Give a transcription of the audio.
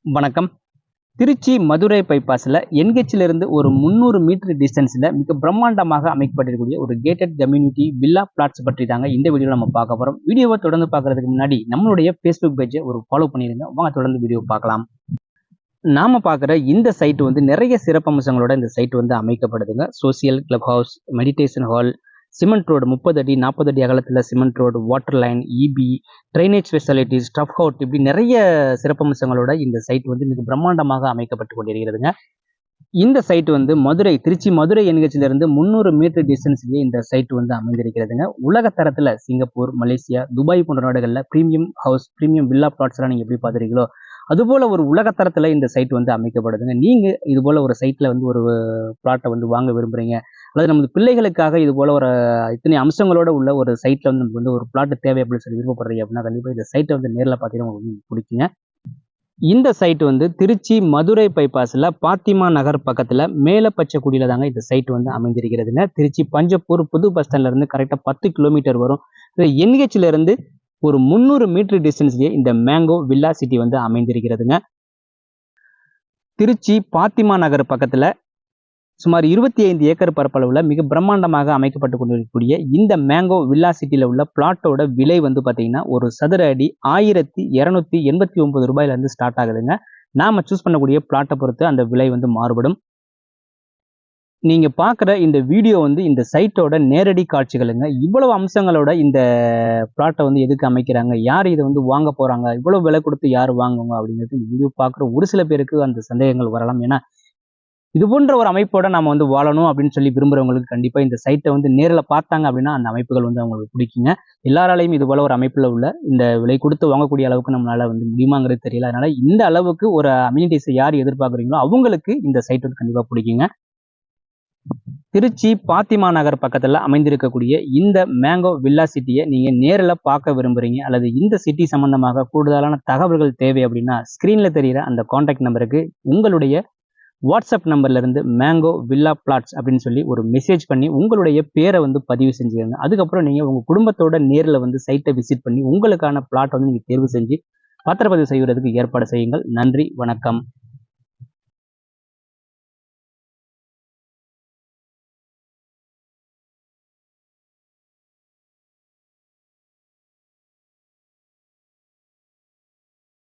வணக்கம். திருச்சி மதுரை பைபாஸ்ல என்ஹெச்ல ஒரு 300 மீட்டர் டிஸ்டன்ஸ்ல மிக பிரம்மாண்டமாக அமைக்கப்பட்டிருக்கக்கூடிய ஒரு கேட்டட் கம்யூனிட்டி வில்லா பிளாட்ஸ் பற்றி தாங்க இந்த வீடியோல நம்ம பார்க்க போறோம். வீடியோவை தொடர்ந்து பார்க்கறதுக்கு முன்னாடி நம்மளுடைய Facebook பேஜை ஃபாலோ பண்ணிருங்க. வாங்க தொடர்ந்து வீடியோ பார்க்கலாம். நாம பார்க்குற இந்த சைட் நிறைய சிறப்பம்சங்களோட இந்த சைட் அமைக்கப்படுதுங்க. Social club house, meditation hall, cement road 30 அடி 40 அடி அகலத்தில் cement road, water line, EB, drainage facilities, ஸ்டஃப் ஹவுட், இப்படி நிறைய சிறப்பம்சங்களோட இந்த சைட் மிக பிரம்மாண்டமாக அமைக்கப்பட்டு கொண்டிருக்கிறதுங்க. இந்த சைட் திருச்சி மதுரை என்ஹெச்ல இருந்து 300 மீட்டர் டிஸ்டன்ஸ்லேயே இந்த சைட் அமைந்திருக்கிறதுங்க. உலக தரத்தில் சிங்கப்பூர், மலேசியா, துபாய் போன்ற நாடுகளில் ப்ரீமியம் ஹவுஸ், ப்ரீமியம் வில்லா பிளாட்ஸ்லாம் நீங்கள் எப்படி பார்த்துருக்கீங்களோ அதுபோல் ஒரு உலகத்தரத்தில் இந்த சைட் அமைக்கப்படுதுங்க. நீங்கள் இதுபோல் ஒரு சைட்டில் ஒரு பிளாட்டை வாங்க விரும்புகிறீங்க, அல்லது நமது பிள்ளைகளுக்காக இதுபோல் ஒரு இத்தனை அம்சங்களோட உள்ள ஒரு சைட்டில் நமக்கு ஒரு பிளாட் தேவை அப்படின்னு சொல்லி விருப்பப்படுறீங்க அப்படின்னா கண்டிப்பாக இந்த சைட்டை நேரில் பார்த்தீங்கன்னா உங்களுக்கு பிடிக்குங்க. இந்த சைட் திருச்சி மதுரை பைபாஸில் பாத்திமா நகர் பக்கத்தில் மேலப்பச்சக்குடியில் தாங்க இந்த சைட் அமைந்திருக்கிறதுங்க. திருச்சி பஞ்சப்பூர் புது பஸ் ஸ்டாண்ட்லேருந்து கரெக்டாக 10 கிலோமீட்டர் வரும். என்ஹெச்ல இருந்து ஒரு 300 மீட்டர் டிஸ்டன்ஸ்லேயே இந்த மேங்கோ வில்லா சிட்டி அமைந்திருக்கிறதுங்க. திருச்சி பாத்திமா நகர் பக்கத்தில் சுமார் 25 ஏக்கர் பரப்பளவில் மிக பிரம்மாண்டமாக அமைக்கப்பட்டு கொண்டிருக்கக்கூடிய இந்த மேங்கோ வில்லா சிட்டியில் உள்ள பிளாட்டோட விலை பார்த்தீங்கன்னா ஒரு சதுர அடி 1289 ரூபாயிலிருந்து ஸ்டார்ட் ஆகுதுங்க. நாம சூஸ் பண்ணக்கூடிய பிளாட்டை பொறுத்து அந்த விலை மாறுபடும். நீங்க பார்க்குற இந்த வீடியோ இந்த சைட்டோட நேரடி காட்சிகளுங்க. இவ்வளவு அம்சங்களோட இந்த பிளாட்டை எதுக்கு அமைக்கிறாங்க, யார் இதை வாங்க போறாங்க, இவ்வளவு விலை கொடுத்து யார் வாங்குவாங்க அப்படிங்கிறது இந்த வீடியோ பார்க்குற ஒரு சில பேருக்கு அந்த சந்தேகங்கள் வரலாம். ஏன்னா இது போன்ற ஒரு அமைப்போட நம்ம வாழணும் அப்படின்னு சொல்லி விரும்புறவங்களுக்கு கண்டிப்பா இந்த சைட்டை நேரில் பார்த்தாங்க அப்படின்னா அந்த அமைப்புகள் அவங்களுக்கு பிடிக்குங்க. எல்லாராலையும் இது போல ஒரு அமைப்புல உள்ள இந்த விலை கொடுத்து வாங்கக்கூடிய அளவுக்கு நம்மளால முடியுமாங்கிறது தெரியல. அதனால இந்த அளவுக்கு ஒரு அம்யூனிட்டிஸை யார் எதிர்பார்க்குறீங்களோ அவங்களுக்கு இந்த சைட் கண்டிப்பா பிடிக்குங்க. திருச்சி பாத்திமா நகர் பக்கத்துல அமைந்திருக்கக்கூடிய இந்த மேங்கோ வில்லா சிட்டியை நீங்க நேரில் பார்க்க விரும்புறீங்க, அல்லது இந்த சிட்டி சம்பந்தமாக கூடுதலான தகவல்கள் தேவை அப்படின்னா ஸ்கிரீன்ல தெரிகிற அந்த கான்டாக்ட் நம்பருக்கு உங்களுடைய வாட்ஸ்அப் நம்பர்ல இருந்து மேங்கோ வில்லா பிளாட்ஸ் அப்படின்னு சொல்லி ஒரு மெசேஜ் பண்ணி உங்களுடைய பேரை பதிவு செஞ்சுக்கோங்க. அதுக்கப்புறம் நீங்க உங்க குடும்பத்தோட நேரில் சைட்டை விசிட் பண்ணி உங்களுக்கான பிளாட் நீங்க தேர்வு செஞ்சு பத்திரப்பதிவு செய்வதற்கு ஏற்பாடு செய்யுங்கள். நன்றி, வணக்கம்.